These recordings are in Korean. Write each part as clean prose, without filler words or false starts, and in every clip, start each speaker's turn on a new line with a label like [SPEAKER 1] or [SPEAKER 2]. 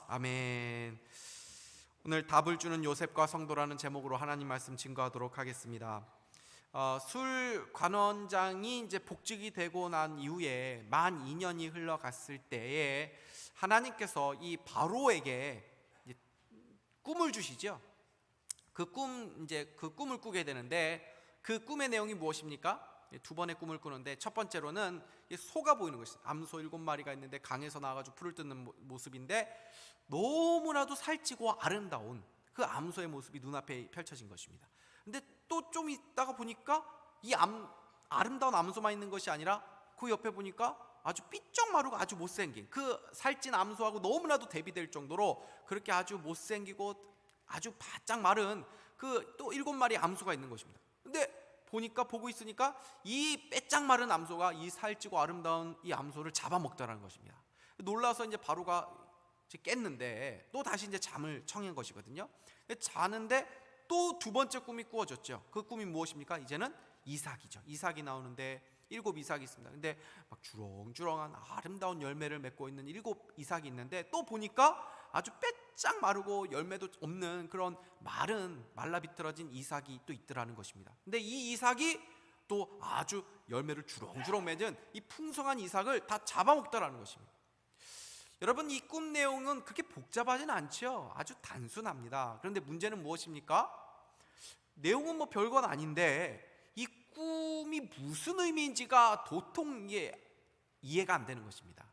[SPEAKER 1] 아멘. 오늘 답을 주는 요셉과 성도라는 제목으로 하나님 말씀 증거하도록 하겠습니다. 술 관원장이 이제 복직이 되고 난 이후에 만 2년이 흘러갔을 때에 하나님께서 이 바로에게 꿈을 주시죠. 그 꿈을 꾸게 되는데 그 꿈의 내용이 무엇입니까? 두 번의 꿈을 꾸는데 첫 번째로는 소가 보이는 것입니다. 암소 7마리가 있는데 강에서 나와가지고 풀을 뜯는 모습인데 너무나도 살찌고 아름다운 그 암소의 모습이 눈앞에 펼쳐진 것입니다. 근데 또 좀 있다가 보니까 이 아름다운 암소만 있는 것이 아니라 그 옆에 보니까 아주 삐쩍 마르고 아주 못생긴 그 살찐 암소하고 너무나도 대비될 정도로 그렇게 아주 못생기고 아주 바짝 마른 그 또 7마리 암소가 있는 것입니다. 근데 보고 있으니까 이 빼짝 마른 암소가 이 살찌고 아름다운 이 암소를 잡아먹더라는 것입니다. 놀라서 이제 바로가 깼는데 또 다시 이제 잠을 청한 것이거든요. 자는데 또 두 번째 꿈이 꾸어졌죠. 그 꿈이 무엇입니까? 이제는 이삭이죠. 이삭이 나오는데 7 이삭이 있습니다. 근데 막 주렁주렁한 아름다운 열매를 맺고 있는 7 이삭이 있는데 또 보니까 아주 빼짝 마르고 열매도 없는 그런 말라 비틀어진 이삭이 또 있더라는 것입니다. 근데 이 이삭이 또 아주 열매를 주렁주렁 맺은 이 풍성한 이삭을 다 잡아먹더라는 것입니다. 여러분, 이 꿈 내용은 그렇게 복잡하지는 않죠. 아주 단순합니다. 그런데 문제는 무엇입니까? 내용은 뭐 별건 아닌데 이 꿈이 무슨 의미인지가 도통 이해가 안 되는 것입니다.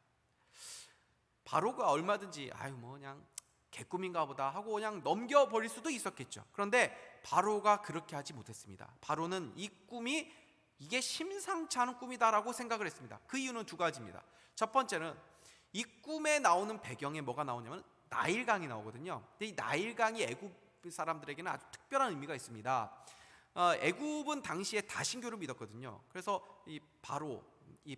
[SPEAKER 1] 바로가 얼마든지 그냥 개꿈인가 보다 하고 그냥 넘겨버릴 수도 있었겠죠. 그런데 바로가 그렇게 하지 못했습니다. 바로는 이 꿈이 이게 심상치 않은 꿈이다라고 생각을 했습니다. 그 이유는 두 가지입니다. 첫 번째는 이 꿈에 나오는 배경에 뭐가 나오냐면 나일강이 나오거든요. 근데 이 나일강이 애굽 사람들에게는 아주 특별한 의미가 있습니다. 애굽은 당시에 다신교를 믿었거든요. 그래서 이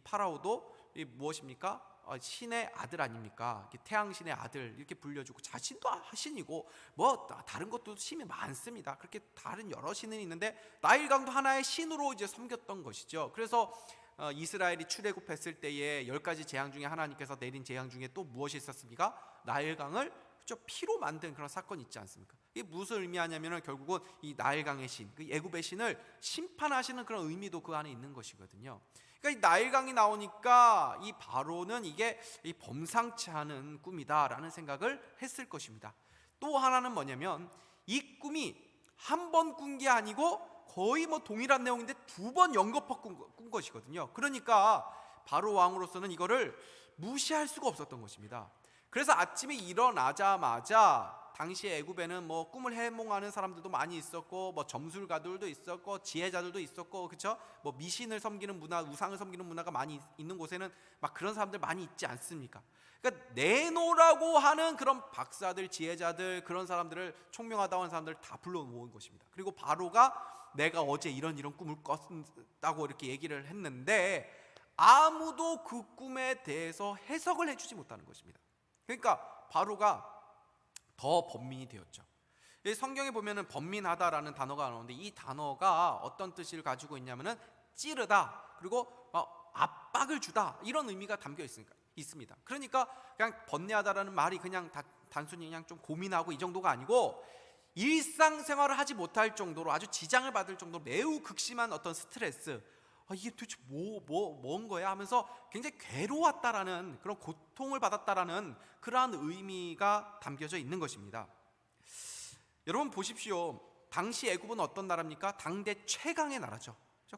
[SPEAKER 1] 파라오도 무엇입니까? 신의 아들 아닙니까? 태양신의 아들 이렇게 불려주고 자신도 신이고 뭐 다른 것도 신이 많습니다. 그렇게 다른 여러 신은 있는데 나일강도 하나의 신으로 이제 섬겼던 것이죠. 그래서 이스라엘이 출애굽했을 때에 10가지 재앙 중에 하나님께서 내린 재앙 중에 또 무엇이 있었습니까? 나일강을 피로 만든 그런 사건이 있지 않습니까? 이게 무슨 의미하냐면은 결국은 이 나일강의 신, 그 애굽의 신을 심판하시는 그런 의미도 그 안에 있는 것이거든요. 그러니까 이 나일강이 나오니까 이 바로는 이게 이 범상치 않은 꿈이다라는 생각을 했을 것입니다. 또 하나는 뭐냐면 이 꿈이 한 번 꾼 게 아니고 거의 동일한 내용인데 2번 연거푸 꾼 것이거든요. 그러니까 바로 왕으로서는 이거를 무시할 수가 없었던 것입니다. 그래서 아침에 일어나자마자 당시에 애굽에는 꿈을 해몽하는 사람들도 많이 있었고 점술가들도 있었고 지혜자들도 있었고 그렇죠? 미신을 섬기는 문화, 우상을 섬기는 문화가 많이 있는 곳에는 그런 사람들 많이 있지 않습니까? 그러니까 내노라고 하는 그런 박사들, 지혜자들, 그런 사람들을 총명하다고 하는 사람들을 다 불러 모은 것입니다. 그리고 바로가 내가 어제 이런 꿈을 꿨다고 이렇게 얘기를 했는데 아무도 그 꿈에 대해서 해석을 해주지 못하는 것입니다. 그러니까 바로가 더 번민이 되었죠. 성경에 보면은 번민하다라는 단어가 나오는데 이 단어가 어떤 뜻을 가지고 있냐면은 찌르다 그리고 압박을 주다 이런 의미가 담겨 있습니다. 그러니까 그냥 번뇌하다라는 말이 그냥 단순히 그냥 좀 고민하고 이 정도가 아니고 일상생활을 하지 못할 정도로 아주 지장을 받을 정도로 매우 극심한 어떤 스트레스, 이게 도대체 뭔 거야 하면서 굉장히 괴로웠다라는 그런 고통을 받았다라는 그러한 의미가 담겨져 있는 것입니다. 여러분 보십시오. 당시 애굽은 어떤 나라입니까? 당대 최강의 나라죠.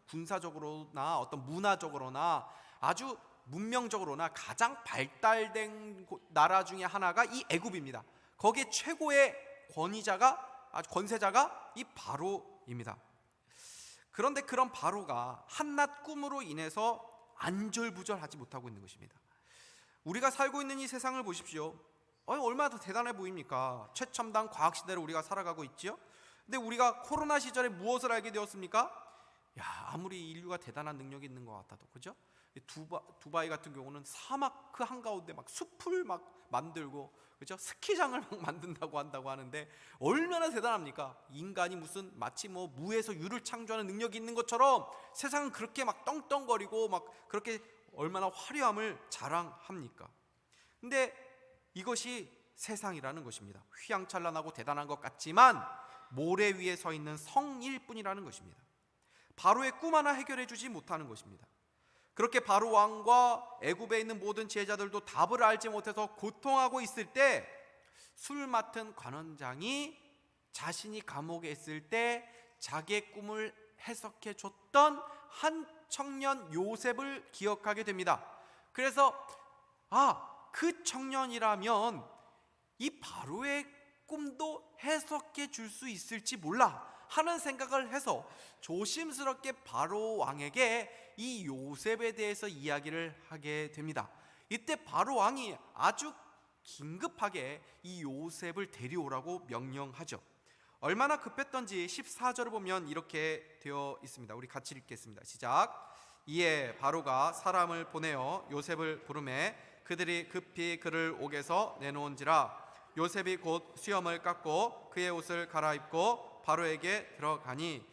[SPEAKER 1] 군사적으로나 어떤 문화적으로나 아주 문명적으로나 가장 발달된 나라 중에 하나가 이 애굽입니다. 거기에 최고의 권세자가 이 바로입니다. 그런데 그런 바로가 한낱 꿈으로 인해서 안절부절하지 못하고 있는 것입니다. 우리가 살고 있는 이 세상을 보십시오. 얼마나 더 대단해 보입니까? 최첨단 과학시대를 우리가 살아가고 있지요. 근데 우리가 코로나 시절에 무엇을 알게 되었습니까? 아무리 인류가 대단한 능력이 있는 것 같아도 그죠? 두바이 같은 경우는 사막 그 한가운데 숲을 만들고 그죠? 스키장을 한다고 하는데 얼마나 대단합니까? 인간이 마치 무에서 유를 창조하는 능력이 있는 것처럼 세상은 그렇게 떵떵거리고 그렇게 얼마나 화려함을 자랑합니까? 근데 이것이 세상이라는 것입니다. 휘황찬란하고 대단한 것 같지만 모래 위에 서 있는 성일 뿐이라는 것입니다. 바로의 꿈 하나 해결해 주지 못하는 것입니다. 그렇게 바로 왕과 애굽에 있는 모든 지혜자들도 답을 알지 못해서 고통하고 있을 때 술 맡은 관원장이 자신이 감옥에 있을 때 자기의 꿈을 해석해 줬던 한 청년 요셉을 기억하게 됩니다. 그래서 그 청년이라면 이 바로의 꿈도 해석해 줄 수 있을지 몰라 하는 생각을 해서 조심스럽게 바로 왕에게 이 요셉에 대해서 이야기를 하게 됩니다. 이때 바로 왕이 아주 긴급하게 이 요셉을 데려오라고 명령하죠. 얼마나 급했던지 14절을 보면 이렇게 되어 있습니다. 우리 같이 읽겠습니다. 시작. 이에 바로가 사람을 보내어 요셉을 부르매 그들이 급히 그를 옥에서 내놓은지라 요셉이 곧 수염을 깎고 그의 옷을 갈아입고 바로에게 들어가니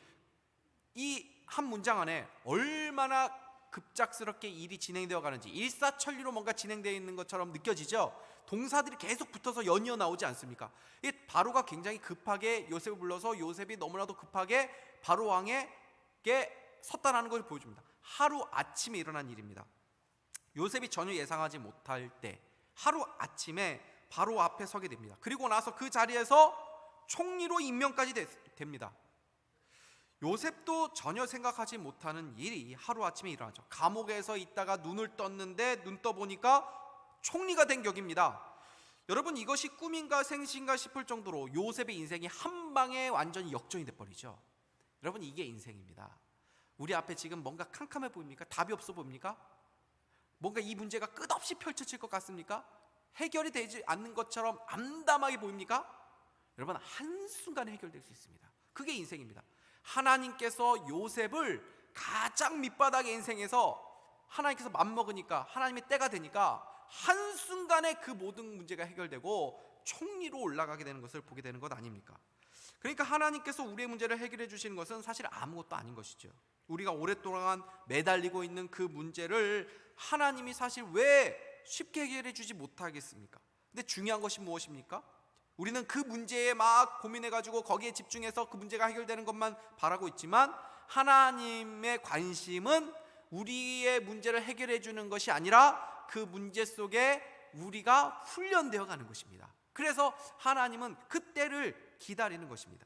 [SPEAKER 1] 이 한 문장 안에 얼마나 급작스럽게 일이 진행되어 가는지 일사천리로 뭔가 진행되어 있는 것처럼 느껴지죠. 동사들이 계속 붙어서 연이어 나오지 않습니까? 이 바로가 굉장히 급하게 요셉을 불러서 요셉이 너무나도 급하게 바로 왕에게 섰다라는 것을 보여줍니다. 하루 아침에 일어난 일입니다. 요셉이 전혀 예상하지 못할 때 하루 아침에 바로 앞에 서게 됩니다. 그리고 나서 그 자리에서 총리로 임명까지 됩니다. 요셉도 전혀 생각하지 못하는 일이 하루아침에 일어나죠. 감옥에서 있다가 눈을 떴는데 눈 떠보니까 총리가 된 격입니다. 여러분, 이것이 꿈인가 생신가 싶을 정도로 요셉의 인생이 한 방에 완전히 역전이 돼버리죠. 여러분, 이게 인생입니다. 우리 앞에 지금 뭔가 캄캄해 보입니까? 답이 없어 보입니까? 뭔가 이 문제가 끝없이 펼쳐질 것 같습니까? 해결이 되지 않는 것처럼 암담하게 보입니까? 여러분, 한순간에 해결될 수 있습니다. 그게 인생입니다. 하나님께서 요셉을 가장 밑바닥의 인생에서 하나님께서 맘먹으니까 하나님의 때가 되니까 한순간에 그 모든 문제가 해결되고 총리로 올라가게 되는 것을 보게 되는 것 아닙니까? 그러니까 하나님께서 우리의 문제를 해결해 주시는 것은 사실 아무것도 아닌 것이죠. 우리가 오랫동안 매달리고 있는 그 문제를 하나님이 사실 왜 쉽게 해결해 주지 못하겠습니까? 근데 중요한 것이 무엇입니까? 우리는 그 문제에 막 고민해가지고 거기에 집중해서 그 문제가 해결되는 것만 바라고 있지만 하나님의 관심은 우리의 문제를 해결해 주는 것이 아니라 그 문제 속에 우리가 훈련되어 가는 것입니다. 그래서 하나님은 그때를 기다리는 것입니다.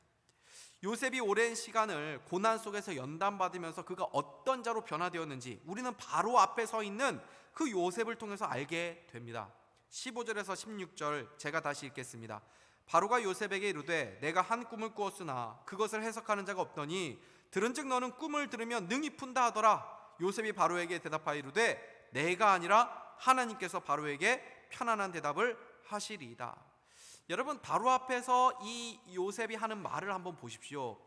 [SPEAKER 1] 요셉이 오랜 시간을 고난 속에서 연단받으면서 그가 어떤 자로 변화되었는지 우리는 바로 앞에 서 있는 그 요셉을 통해서 알게 됩니다. 15절에서 16절 제가 다시 읽겠습니다. 바로가 요셉에게 이르되 내가 한 꿈을 꾸었으나 그것을 해석하는 자가 없더니 들은즉 너는 꿈을 들으면 능히 푼다 하더라. 요셉이 바로에게 대답하여 이르되 내가 아니라 하나님께서 바로에게 편안한 대답을 하시리이다. 여러분, 바로 앞에서 이 요셉이 하는 말을 한번 보십시오.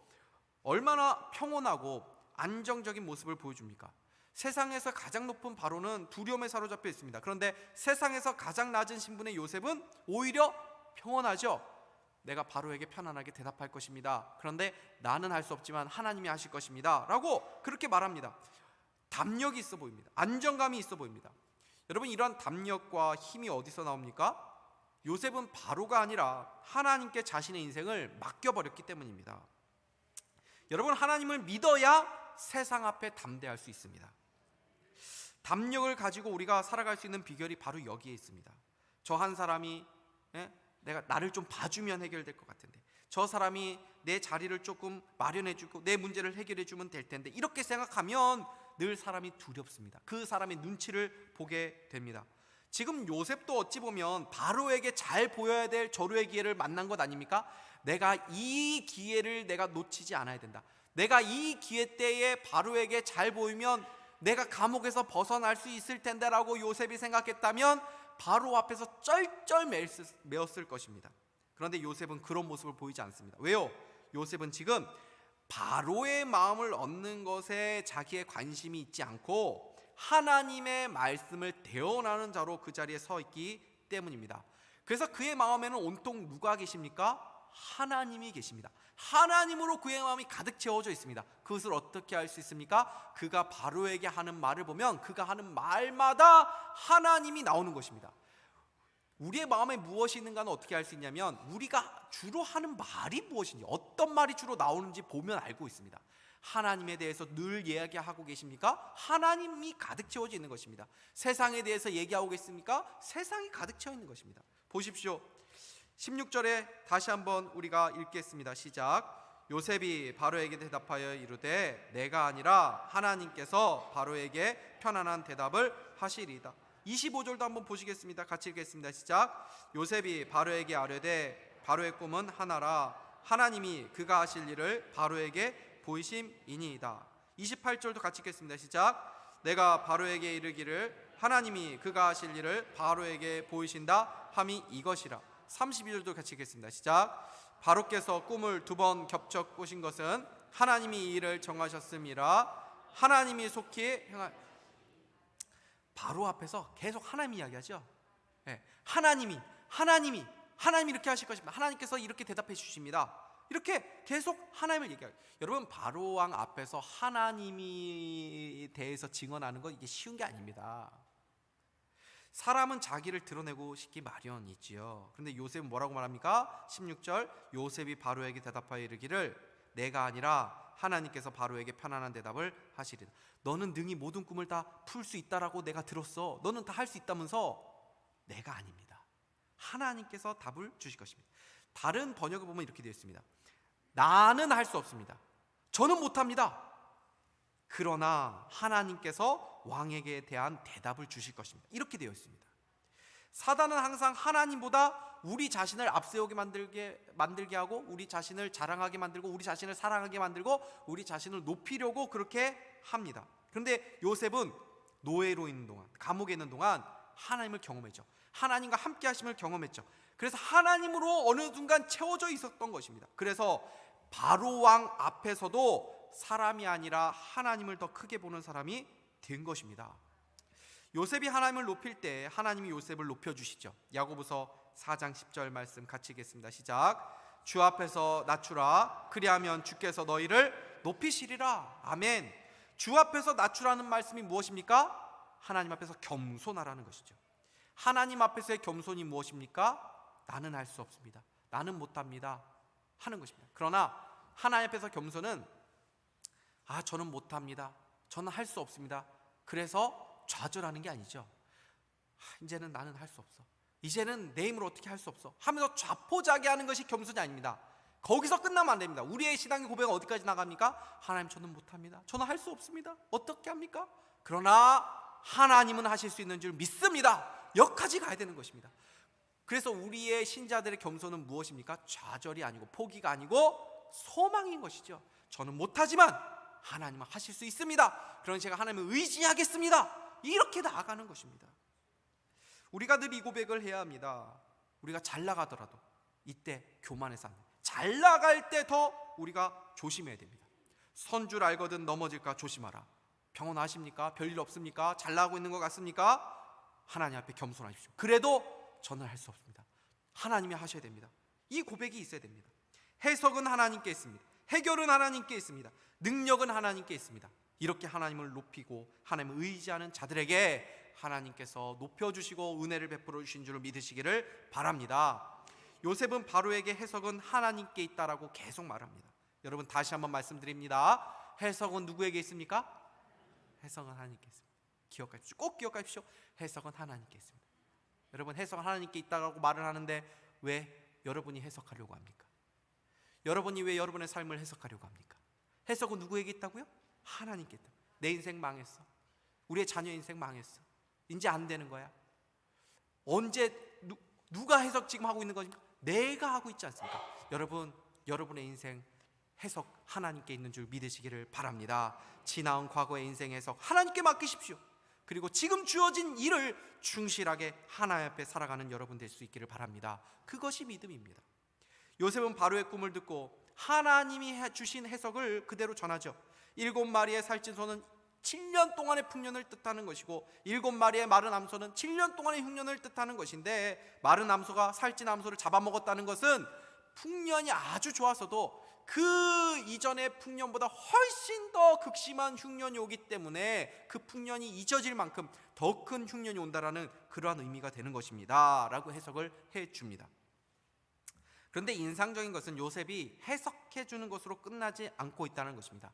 [SPEAKER 1] 얼마나 평온하고 안정적인 모습을 보여줍니까? 세상에서 가장 높은 바로는 두려움에 사로잡혀 있습니다. 그런데 세상에서 가장 낮은 신분의 요셉은 오히려 평온하죠. 내가 바로에게 편안하게 대답할 것입니다. 그런데 나는 할 수 없지만 하나님이 하실 것입니다 라고 그렇게 말합니다. 담력이 있어 보입니다. 안정감이 있어 보입니다. 여러분, 이러한 담력과 힘이 어디서 나옵니까? 요셉은 바로가 아니라 하나님께 자신의 인생을 맡겨버렸기 때문입니다. 여러분, 하나님을 믿어야 세상 앞에 담대할 수 있습니다. 담력을 가지고 우리가 살아갈 수 있는 비결이 바로 여기에 있습니다. 저 한 사람이 내가 나를 좀 봐주면 해결될 것 같은데, 저 사람이 내 자리를 조금 마련해주고 내 문제를 해결해주면 될 텐데, 이렇게 생각하면 늘 사람이 두렵습니다. 그 사람의 눈치를 보게 됩니다. 지금 요셉도 어찌 보면 바로에게 잘 보여야 될 절호의 기회를 만난 것 아닙니까? 내가 이 기회를 내가 놓치지 않아야 된다. 내가 이 기회 때에 바로에게 잘 보이면 내가 감옥에서 벗어날 수 있을 텐데 라고 요셉이 생각했다면 바로 앞에서 쩔쩔 매었을 것입니다. 그런데 요셉은 그런 모습을 보이지 않습니다. 왜요? 요셉은 지금 바로의 마음을 얻는 것에 자기의 관심이 있지 않고 하나님의 말씀을 대언하는 자로 그 자리에 서 있기 때문입니다. 그래서 그의 마음에는 온통 누가 계십니까? 하나님이 계십니다. 하나님으로 그의 마음이 가득 채워져 있습니다. 그것을 어떻게 알 수 있습니까? 그가 바로에게 하는 말을 보면 그가 하는 말마다 하나님이 나오는 것입니다. 우리의 마음에 무엇이 있는가는 어떻게 알 수 있냐면 우리가 주로 하는 말이 무엇인지, 어떤 말이 주로 나오는지 보면 알고 있습니다. 하나님에 대해서 늘 이야기하고 계십니까? 하나님이 가득 채워져 있는 것입니다. 세상에 대해서 얘기하고 계십니까? 세상이 가득 채워 있는 것입니다. 보십시오. 16절에 다시 한번 우리가 읽겠습니다. 시작. 요셉이 바로에게 대답하여 이르되 내가 아니라 하나님께서 바로에게 편안한 대답을 하시리이다. 25절도 한번 보시겠습니다. 같이 읽겠습니다. 시작. 요셉이 바로에게 아뢰되 바로의 꿈은 하나라 하나님이 그가 하실 일을 바로에게 보이심이니이다. 28절도 같이 읽겠습니다. 시작. 내가 바로에게 이르기를 하나님이 그가 하실 일을 바로에게 보이신다 함이 이것이라. 32절도 같이 읽겠습니다. 시작. 바로께서 꿈을 2번 겹쳐 꾸신 것은 하나님이 이 일을 정하셨음이라. 하나님이 속히 바로 앞에서 계속 하나님 이야기하죠. 네. 하나님이 이렇게 하실 것입니다. 하나님께서 이렇게 대답해 주십니다. 이렇게 계속 하나님을 얘기해요. 여러분, 바로 왕 앞에서 하나님이 대해서 증언하는 건 이게 쉬운 게 아닙니다. 사람은 자기를 드러내고 싶기 마련이지요. 그런데 요셉은 뭐라고 말합니까? 16절. 요셉이 바로에게 대답하여 이르기를 내가 아니라 하나님께서 바로에게 편안한 대답을 하시리라. 너는 능히 모든 꿈을 다 풀 수 있다라고 내가 들었어. 너는 다 할 수 있다면서. 내가 아닙니다. 하나님께서 답을 주실 것입니다. 다른 번역을 보면 이렇게 되어 있습니다. 나는 할 수 없습니다. 저는 못합니다. 그러나 하나님께서 왕에게 대한 대답을 주실 것입니다. 이렇게 되어 있습니다. 사단은 항상 하나님보다 우리 자신을 앞세우게 만들게 하고, 우리 자신을 자랑하게 만들고, 우리 자신을 사랑하게 만들고, 우리 자신을 높이려고 그렇게 합니다. 그런데 요셉은 노예로 있는 동안, 감옥에 있는 동안 하나님을 경험했죠. 하나님과 함께 하심을 경험했죠. 그래서 하나님으로 어느 순간 채워져 있었던 것입니다. 그래서 바로 왕 앞에서도 사람이 아니라 하나님을 더 크게 보는 사람이 된 것입니다. 요셉이 하나님을 높일 때 하나님이 요셉을 높여주시죠. 야고보서 4장 10절 말씀 같이 읽겠습니다. 시작. 주 앞에서 낮추라 그리하면 주께서 너희를 높이시리라. 아멘. 주 앞에서 낮추라는 말씀이 무엇입니까? 하나님 앞에서 겸손하라는 것이죠. 하나님 앞에서의 겸손이 무엇입니까? 나는 할 수 없습니다. 나는 못합니다 하는 것입니다. 그러나 하나님 앞에서 겸손은 저는 못합니다. 저는 할 수 없습니다. 그래서 좌절하는 게 아니죠. 이제는 나는 할 수 없어. 이제는 내 힘으로 어떻게 할 수 없어 하면서 좌포자기하는 것이 겸손이 아닙니다. 거기서 끝나면 안 됩니다. 우리의 신앙의 고백은 어디까지 나갑니까? 하나님, 저는 못합니다. 저는 할 수 없습니다. 어떻게 합니까? 그러나 하나님은 하실 수 있는 줄 믿습니다. 여기까지 가야 되는 것입니다. 그래서 우리의 신자들의 겸손은 무엇입니까? 좌절이 아니고 포기가 아니고 소망인 것이죠. 저는 못하지만 하나님은 하실 수 있습니다. 그러니 제가 하나님을 의지하겠습니다. 이렇게 나아가는 것입니다. 우리가 늘 이 고백을 해야 합니다. 우리가 잘 나가더라도 이때 교만해서 안 됩니다. 잘 나갈 때 더 우리가 조심해야 됩니다. 선 줄 알거든 넘어질까 조심하라. 병원 아십니까? 별일 없습니까? 잘 나가고 있는 것 같습니까? 하나님 앞에 겸손하십시오. 그래도 저는 할 수 없습니다. 하나님이 하셔야 됩니다. 이 고백이 있어야 됩니다. 해석은 하나님께 있습니다. 해결은 하나님께 있습니다. 능력은 하나님께 있습니다. 이렇게 하나님을 높이고 하나님을 의지하는 자들에게 하나님께서 높여주시고 은혜를 베풀어 주신 줄 믿으시기를 바랍니다. 요셉은 바로에게 해석은 하나님께 있다라고 계속 말합니다. 여러분, 다시 한번 말씀드립니다. 해석은 누구에게 있습니까? 해석은 하나님께 있습니다. 기억하십시오. 꼭 기억하십시오. 해석은 하나님께 있습니다. 여러분, 해석은 하나님께 있다고 말을 하는데 왜 여러분이 해석하려고 합니까? 여러분이 왜 여러분의 삶을 해석하려고 합니까? 해석은 누구에게 있다고요? 하나님께 있다. 내 인생 망했어. 우리의 자녀 인생 망했어. 이제 안 되는 거야. 언제 누가 해석 지금 하고 있는 겁니까? 내가 하고 있지 않습니까? 여러분, 여러분의 인생 해석 하나님께 있는 줄 믿으시기를 바랍니다. 지나온 과거의 인생 해석 하나님께 맡기십시오. 그리고 지금 주어진 일을 충실하게 하나님 앞에 살아가는 여러분 될 수 있기를 바랍니다. 그것이 믿음입니다. 요셉은 바로의 꿈을 듣고 하나님이 주신 해석을 그대로 전하죠. 7마리의 살찐 소는 7년 동안의 풍년을 뜻하는 것이고 7마리의 마른 암소는 7년 동안의 흉년을 뜻하는 것인데, 마른 암소가 살찐 암소를 잡아먹었다는 것은 풍년이 아주 좋아서도 그 이전의 풍년보다 훨씬 더 극심한 흉년이 오기 때문에 그 풍년이 잊어질 만큼 더 큰 흉년이 온다라는 그러한 의미가 되는 것입니다 라고 해석을 해줍니다. 그런데 인상적인 것은 요셉이 해석해 주는 것으로 끝나지 않고 있다는 것입니다.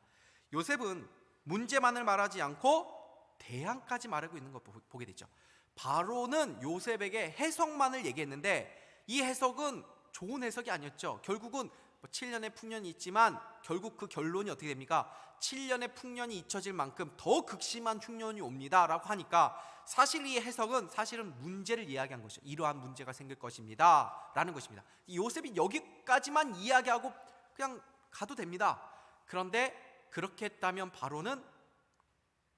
[SPEAKER 1] 요셉은 문제만을 말하지 않고 대안까지 말하고 있는 걸 보게 되죠. 바로는 요셉에게 해석만을 얘기했는데 이 해석은 좋은 해석이 아니었죠. 결국은 7년의 풍년이 있지만 결국 그 결론이 어떻게 됩니까? 7년의 풍년이 잊혀질 만큼 더 극심한 흉년이 옵니다 라고 하니까 사실 이 해석은 사실은 문제를 이야기한 것이죠. 이러한 문제가 생길 것입니다 라는 것입니다. 요셉이 여기까지만 이야기하고 그냥 가도 됩니다. 그런데 그렇게 했다면 바로는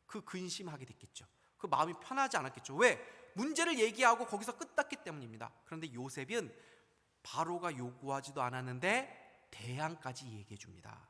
[SPEAKER 1] 그 근심하게 됐겠죠. 그 마음이 편하지 않았겠죠. 왜? 문제를 얘기하고 거기서 끝났기 때문입니다. 그런데 요셉은 바로가 요구하지도 않았는데 대안까지 얘기해 줍니다.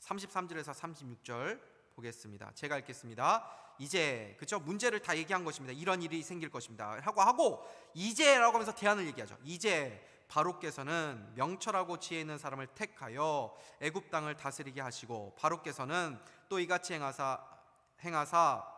[SPEAKER 1] 33절에서 36절 보겠습니다. 제가 읽겠습니다. 이제 그죠? 문제를 다 얘기한 것입니다. 이런 일이 생길 것입니다 하고 이제라고 하면서 대안을 얘기하죠. 이제 바로께서는 명철하고 지혜 있는 사람을 택하여 애굽 땅을 다스리게 하시고 바로께서는 또 이같이 행하사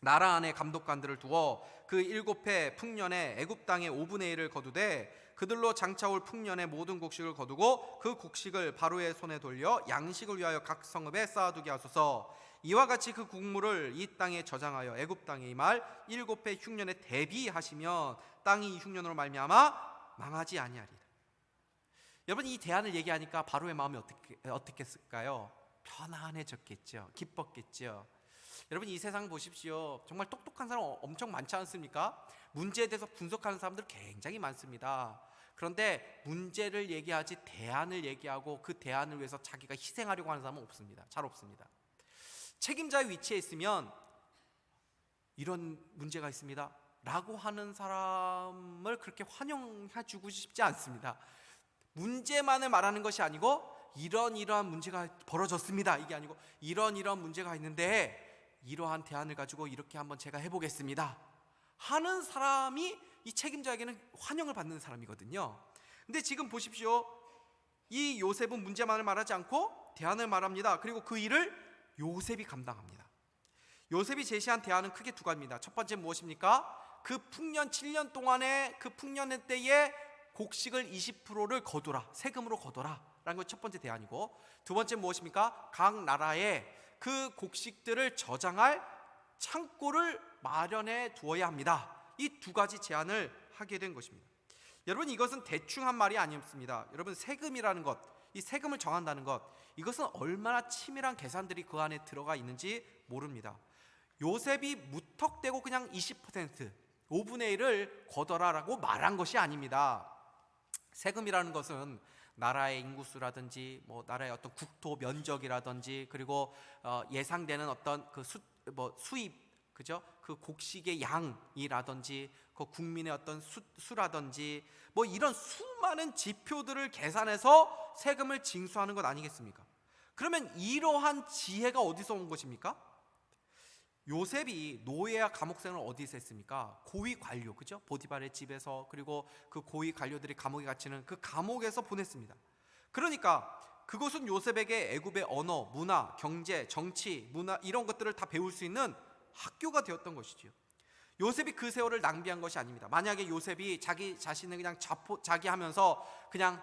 [SPEAKER 1] 나라 안에 감독관들을 두어 그 7해 풍년에 애굽 땅의 5분의 1을 거두되 그들로 장차올 풍년의 모든 곡식을 거두고 그 곡식을 바로의 손에 돌려 양식을 위하여 각 성읍에 쌓아두게 하소서. 이와 같이 그 국물을 이 땅에 저장하여 애굽 땅에 임할 7해 흉년에 대비하시면 땅이 이 흉년으로 말미암아 망하지 아니하리라. 여러분, 이 대안을 얘기하니까 바로의 마음이 어떻겠을까요? 편안해졌겠죠. 기뻤겠죠. 여러분, 이 세상 보십시오. 정말 똑똑한 사람 엄청 많지 않습니까? 문제에 대해서 분석하는 사람들 굉장히 많습니다. 그런데 문제를 얘기하지 대안을 얘기하고 그 대안을 위해서 자기가 희생하려고 하는 사람은 없습니다. 잘 없습니다. 책임자의 위치에 있으면 이런 문제가 있습니다 라고 하는 사람을 그렇게 환영해주고 싶지 않습니다. 문제만을 말하는 것이 아니고 이러한 문제가 벌어졌습니다 이게 아니고 이런 문제가 있는데 이러한 대안을 가지고 이렇게 한번 제가 해보겠습니다 하는 사람이 이 책임자에게는 환영을 받는 사람이거든요. 근데 지금 보십시오. 이 요셉은 문제만을 말하지 않고 대안을 말합니다. 그리고 그 일을 요셉이 감당합니다. 요셉이 제시한 대안은 크게 두 가지입니다. 첫 번째 무엇입니까? 그 풍년 7년 동안에 그 풍년의 때에 곡식을 20%를 거둬라, 세금으로 거둬라 라는 것 첫 번째 대안이고, 두 번째 무엇입니까? 각 나라에 그 곡식들을 저장할 창고를 마련해 두어야 합니다. 이 두 가지 제안을 하게 된 것입니다. 여러분, 이것은 대충 한 말이 아니었습니다. 여러분, 세금이라는 것, 이 세금을 정한다는 것, 이것은 얼마나 치밀한 계산들이 그 안에 들어가 있는지 모릅니다. 요셉이 무턱대고 그냥 20%, 5분의 1을 거둬라라고 말한 것이 아닙니다. 세금이라는 것은 나라의 인구수라든지 나라의 어떤 국토 면적이라든지 그리고 예상되는 어떤 그 수입, 그죠? 그 곡식의 양이라든지 그 국민의 어떤 수라든지 이런 수많은 지표들을 계산해서 세금을 징수하는 것 아니겠습니까? 그러면 이러한 지혜가 어디서 온 것입니까? 요셉이 노예와 감옥 생활을 어디서 했습니까? 고위 관료, 그죠? 보디발의 집에서, 그리고 그 고위 관료들이 감옥에 갇히는 그 감옥에서 보냈습니다. 그러니까 그것은 요셉에게 애굽의 언어, 문화, 경제, 정치, 문화 이런 것들을 다 배울 수 있는 학교가 되었던 것이지요. 요셉이 그 세월을 낭비한 것이 아닙니다. 만약에 요셉이 자기 자신을 그냥 자기하면서 그냥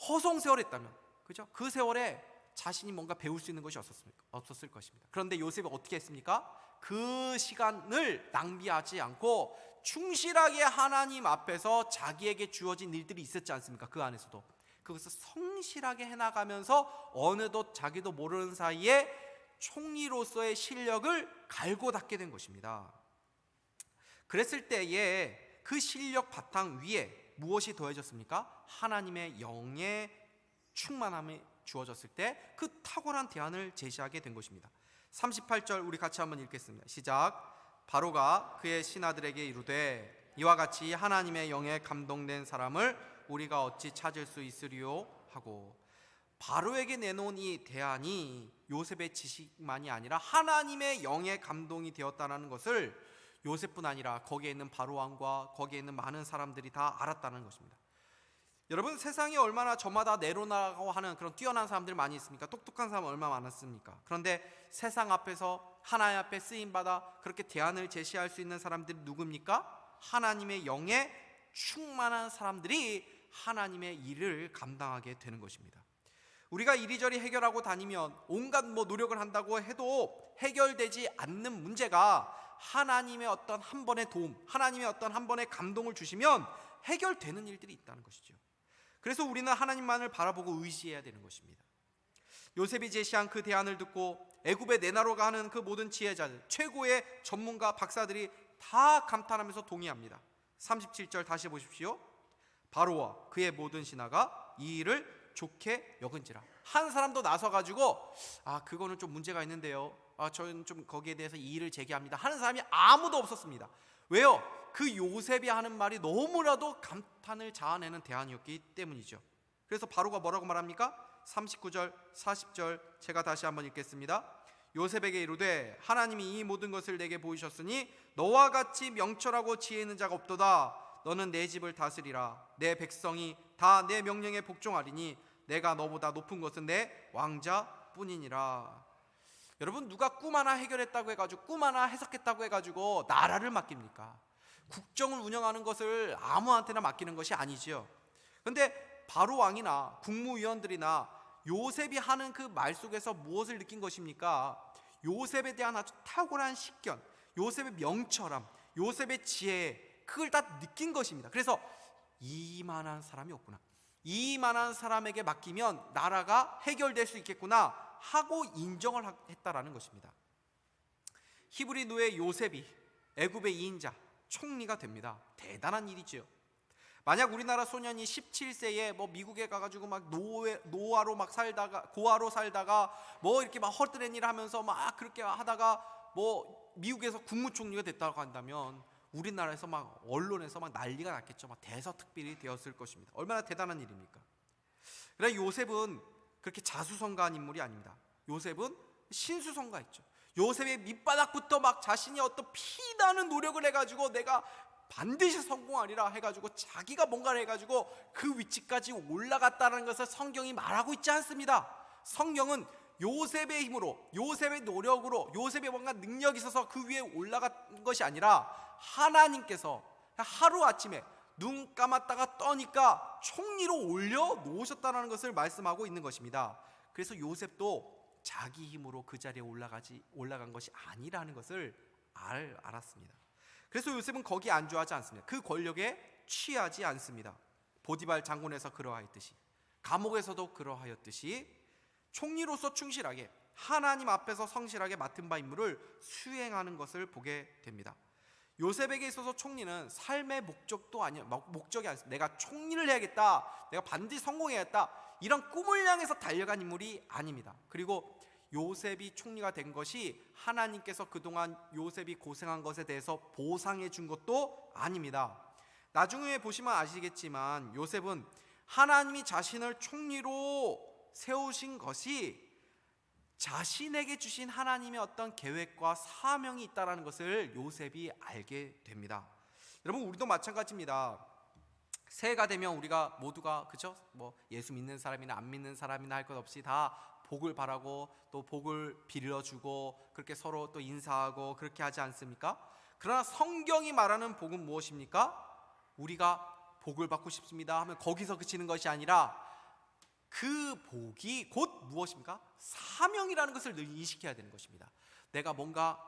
[SPEAKER 1] 허송세월했다면, 그죠? 그 세월에 자신이 뭔가 배울 수 있는 것이 없었을 것입니다. 그런데 요셉이 어떻게 했습니까? 그 시간을 낭비하지 않고 충실하게 하나님 앞에서 자기에게 주어진 일들이 있었지 않습니까? 그 안에서도 그것을 성실하게 해나가면서 어느덧 자기도 모르는 사이에 총리로서의 실력을 갈고 닦게 된 것입니다. 그랬을 때에 그 실력 바탕 위에 무엇이 더해졌습니까? 하나님의 영의 충만함이 주어졌을 때 그 탁월한 대안을 제시하게 된 것입니다. 38절 우리 같이 한번 읽겠습니다. 시작. 바로가 그의 신하들에게 이르되 이와 같이 하나님의 영에 감동된 사람을 우리가 어찌 찾을 수 있으리요 하고, 바로에게 내놓은 이 대안이 요셉의 지식만이 아니라 하나님의 영에 감동이 되었다는 것을 요셉뿐 아니라 거기에 있는 바로 왕과 거기에 있는 많은 사람들이 다 알았다는 것입니다. 여러분, 세상에 얼마나 저마다 내로나라고 하는 그런 뛰어난 사람들 많이 있습니까? 똑똑한 사람 얼마나 많았습니까? 그런데 세상 앞에서 하나님 앞에 쓰임받아 그렇게 대안을 제시할 수 있는 사람들이 누굽니까? 하나님의 영에 충만한 사람들이 하나님의 일을 감당하게 되는 것입니다. 우리가 이리저리 해결하고 다니면 온갖 노력을 한다고 해도 해결되지 않는 문제가 하나님의 어떤 한 번의 도움, 하나님의 어떤 한 번의 감동을 주시면 해결되는 일들이 있다는 것이죠. 그래서 우리는 하나님만을 바라보고 의지해야 되는 것입니다. 요셉이 제시한 그 대안을 듣고 애굽에 내나로 가는 그 모든 지혜자들, 최고의 전문가 박사들이 다 감탄하면서 동의합니다. 37절 다시 보십시오. 바로와 그의 모든 신하가 이 일을 좋게 여긴지라. 한 사람도 나서가지고 그거는 좀 문제가 있는데요, 저는 좀 거기에 대해서 이의를 제기합니다 하는 사람이 아무도 없었습니다. 왜요? 그 요셉이 하는 말이 너무나도 감탄을 자아내는 대안이었기 때문이죠. 그래서 바로가 뭐라고 말합니까? 39절 40절 제가 다시 한번 읽겠습니다. 요셉에게 이르되 하나님이 이 모든 것을 내게 보이셨으니 너와 같이 명철하고 지혜 있는 자가 없도다. 너는 내 집을 다스리라. 내 백성이 다 내 명령에 복종하리니 내가 너보다 높은 것은 내 왕자뿐이니라. 여러분, 누가 꿈 하나 해결했다고 해가지고, 꿈 하나 해석했다고 해가지고 나라를 맡깁니까? 국정을 운영하는 것을 아무한테나 맡기는 것이 아니지요. 그런데 바로 왕이나 국무위원들이나 요셉이 하는 그 말 속에서 무엇을 느낀 것입니까? 요셉에 대한 아주 탁월한 식견, 요셉의 명철함, 요셉의 지혜, 그걸 다 느낀 것입니다. 그래서 이만한 사람이 없구나, 이만한 사람에게 맡기면 나라가 해결될 수 있겠구나 하고 인정을 했다라는 것입니다. 히브리 노예 요셉이 애굽의 2인자 총리가 됩니다. 대단한 일이죠. 만약 우리나라 소년이 17세에 미국에 가가지고 노아로 살다가, 고아로 살다가 이렇게 헛되는 일을 하면서 그렇게 하다가 미국에서 국무총리가 됐다고 한다면 우리나라에서 언론에서 난리가 났겠죠. 대서특필이 되었을 것입니다. 얼마나 대단한 일입니까? 그러나 요셉은 그렇게 자수성가한 인물이 아닙니다. 요셉은 신수성가했죠. 요셉의 밑바닥부터 자신이 어떤 피나는 노력을 해가지고 내가 반드시 성공하리라 해가지고 자기가 뭔가를 해가지고 그 위치까지 올라갔다는 것을 성경이 말하고 있지 않습니다. 성경은 요셉의 힘으로, 요셉의 노력으로, 요셉의 뭔가 능력이 있어서 그 위에 올라간 것이 아니라 하나님께서 하루아침에 눈 감았다가 떠니까 총리로 올려놓으셨다는 것을 말씀하고 있는 것입니다. 그래서 요셉도 자기 힘으로 그 자리에 올라간 것이 아니라는 것을 알았습니다. 그래서 요셉은 거기에 안주하지 않습니다. 그 권력에 취하지 않습니다. 보디발 장군에서 그러하였듯이, 감옥에서도 그러하였듯이 총리로서 충실하게 하나님 앞에서 성실하게 맡은 바 임무를 수행하는 것을 보게 됩니다. 요셉에게 있어서 총리는 삶의 목적도 목적이 아니었습니다. 내가 총리를 해야겠다, 내가 반드시 성공해야겠다, 이런 꿈을 향해서 달려간 인물이 아닙니다. 그리고 요셉이 총리가 된 것이 하나님께서 그동안 요셉이 고생한 것에 대해서 보상해 준 것도 아닙니다. 나중에 보시면 아시겠지만 요셉은 하나님이 자신을 총리로 세우신 것이 자신에게 주신 하나님의 어떤 계획과 사명이 있다는 것을 요셉이 알게 됩니다. 여러분, 우리도 마찬가지입니다. 새해가 되면 우리가 모두가 예수 믿는 사람이나 안 믿는 사람이나 할 것 없이 다 복을 바라고 또 복을 빌어주고 그렇게 서로 또 인사하고 그렇게 하지 않습니까? 그러나 성경이 말하는 복은 무엇입니까? 우리가 복을 받고 싶습니다 하면 거기서 그치는 것이 아니라 그 복이 곧 무엇입니까? 사명이라는 것을 늘 인식해야 되는 것입니다. 내가 뭔가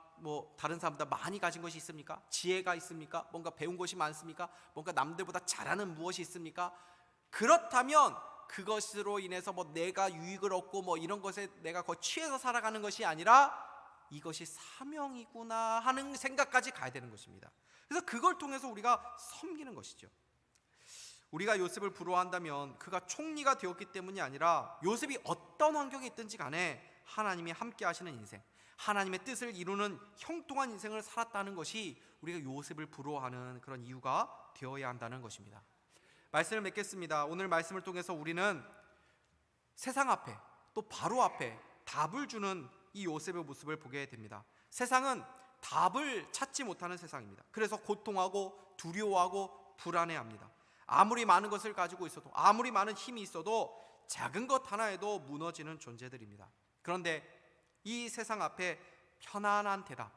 [SPEAKER 1] 다른 사람보다 많이 가진 것이 있습니까? 지혜가 있습니까? 뭔가 배운 것이 많습니까? 뭔가 남들보다 잘하는 무엇이 있습니까? 그렇다면 그것으로 인해서 내가 유익을 얻고 이런 것에 내가 취해서 살아가는 것이 아니라 이것이 사명이구나 하는 생각까지 가야 되는 것입니다. 그래서 그걸 통해서 우리가 섬기는 것이죠. 우리가 요셉을 부러워한다면 그가 총리가 되었기 때문이 아니라 요셉이 어떤 환경에 있든지 간에 하나님이 함께 하시는 인생, 하나님의 뜻을 이루는 형통한 인생을 살았다는 것이 우리가 요셉을 부러워하는 그런 이유가 되어야 한다는 것입니다. 말씀을 맺겠습니다. 오늘 말씀을 통해서 우리는 세상 앞에 또 바로 앞에 답을 주는 이 요셉의 모습을 보게 됩니다. 세상은 답을 찾지 못하는 세상입니다. 그래서 고통하고 두려워하고 불안해합니다. 아무리 많은 것을 가지고 있어도, 아무리 많은 힘이 있어도 작은 것 하나에도 무너지는 존재들입니다. 그런데 이 세상 앞에 편안한 대답,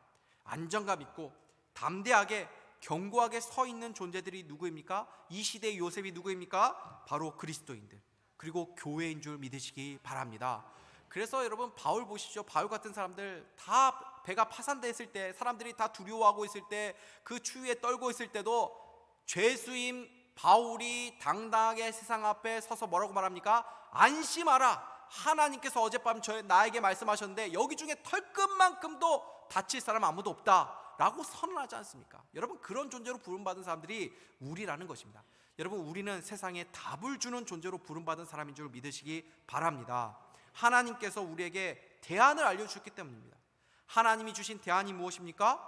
[SPEAKER 1] 안정감 있고 담대하게 견고하게 서 있는 존재들이 누구입니까? 이 시대의 요셉이 누구입니까? 바로 그리스도인들, 그리고 교회인 줄 믿으시기 바랍니다. 그래서 여러분, 바울 보시죠. 바울 같은 사람들 다 배가 파산됐을 때, 사람들이 다 두려워하고 있을 때, 그 추위에 떨고 있을 때도 죄수인 바울이 당당하게 세상 앞에 서서 뭐라고 말합니까? 안심하라, 하나님께서 어젯밤 나에게 말씀하셨는데 여기 중에 털끝만큼도 다칠 사람 아무도 없다 라고 선언하지 않습니까? 여러분, 그런 존재로 부름받은 사람들이 우리라는 것입니다. 여러분, 우리는 세상에 답을 주는 존재로 부름받은 사람인 줄 믿으시기 바랍니다. 하나님께서 우리에게 대안을 알려주셨기 때문입니다. 하나님이 주신 대안이 무엇입니까?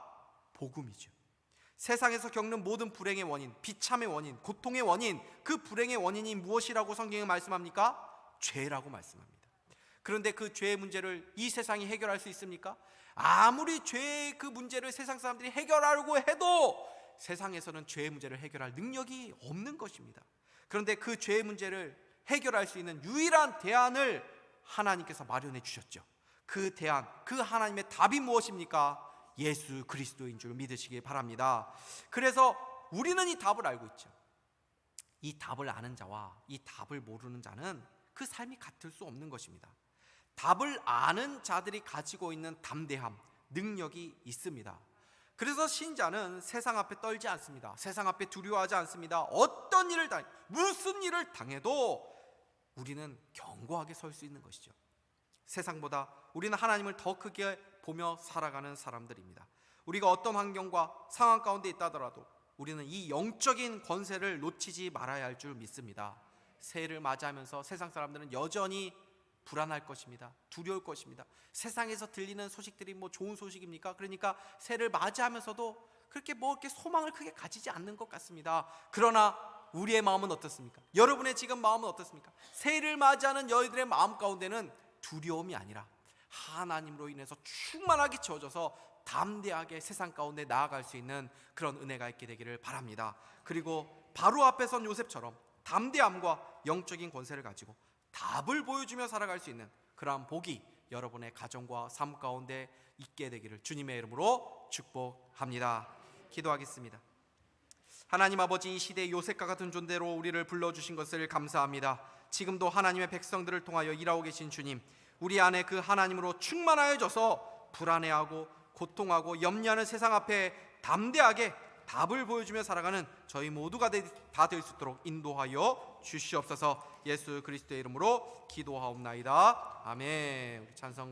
[SPEAKER 1] 복음이죠. 세상에서 겪는 모든 불행의 원인, 비참의 원인, 고통의 원인, 그 불행의 원인이 무엇이라고 성경은 말씀합니까? 죄라고 말씀합니다. 그런데 그 죄의 문제를 이 세상이 해결할 수 있습니까? 아무리 죄의 그 문제를 세상 사람들이 해결하려고 해도 세상에서는 죄의 문제를 해결할 능력이 없는 것입니다. 그런데 그 죄의 문제를 해결할 수 있는 유일한 대안을 하나님께서 마련해 주셨죠. 그 대안, 그 하나님의 답이 무엇입니까? 예수 그리스도인 줄 믿으시기 바랍니다. 그래서 우리는 이 답을 알고 있죠. 이 답을 아는 자와 이 답을 모르는 자는 그 삶이 같을 수 없는 것입니다. 답을 아는 자들이 가지고 있는 담대함, 능력이 있습니다. 그래서 신자는 세상 앞에 떨지 않습니다. 세상 앞에 두려워하지 않습니다. 어떤 일을 무슨 일을 당해도 우리는 견고하게 설 수 있는 것이죠. 세상보다 우리는 하나님을 더 크게 보며 살아가는 사람들입니다. 우리가 어떤 환경과 상황 가운데 있다 하더라도 우리는 이 영적인 권세를 놓치지 말아야 할 줄 믿습니다. 새해를 맞이하면서 세상 사람들은 여전히 불안할 것입니다. 두려울 것입니다. 세상에서 들리는 소식들이 뭐 좋은 소식입니까? 그러니까 새해를 맞이하면서도 그렇게 이렇게 소망을 크게 가지지 않는 것 같습니다. 그러나 우리의 마음은 어떻습니까? 여러분의 지금 마음은 어떻습니까? 새해를 맞이하는 너희들의 마음 가운데는 두려움이 아니라 하나님으로 인해서 충만하게 채워져서 담대하게 세상 가운데 나아갈 수 있는 그런 은혜가 있게 되기를 바랍니다. 그리고 바로 앞에 선 요셉처럼 담대함과 영적인 권세를 가지고 답을 보여주며 살아갈 수 있는 그러한 복이 여러분의 가정과 삶 가운데 있게 되기를 주님의 이름으로 축복합니다. 기도하겠습니다. 하나님 아버지, 이 시대의 요셉과 같은 존재로 우리를 불러주신 것을 감사합니다. 지금도 하나님의 백성들을 통하여 일하고 계신 주님, 우리 안에 그 하나님으로 충만하여져서 불안해하고 고통하고 염려하는 세상 앞에 담대하게 답을 보여주며 살아가는 저희 모두가 다 될 수 있도록 인도하여 주시옵소서. 예수 그리스도의 이름으로 기도하옵나이다. 아멘. 우리 찬성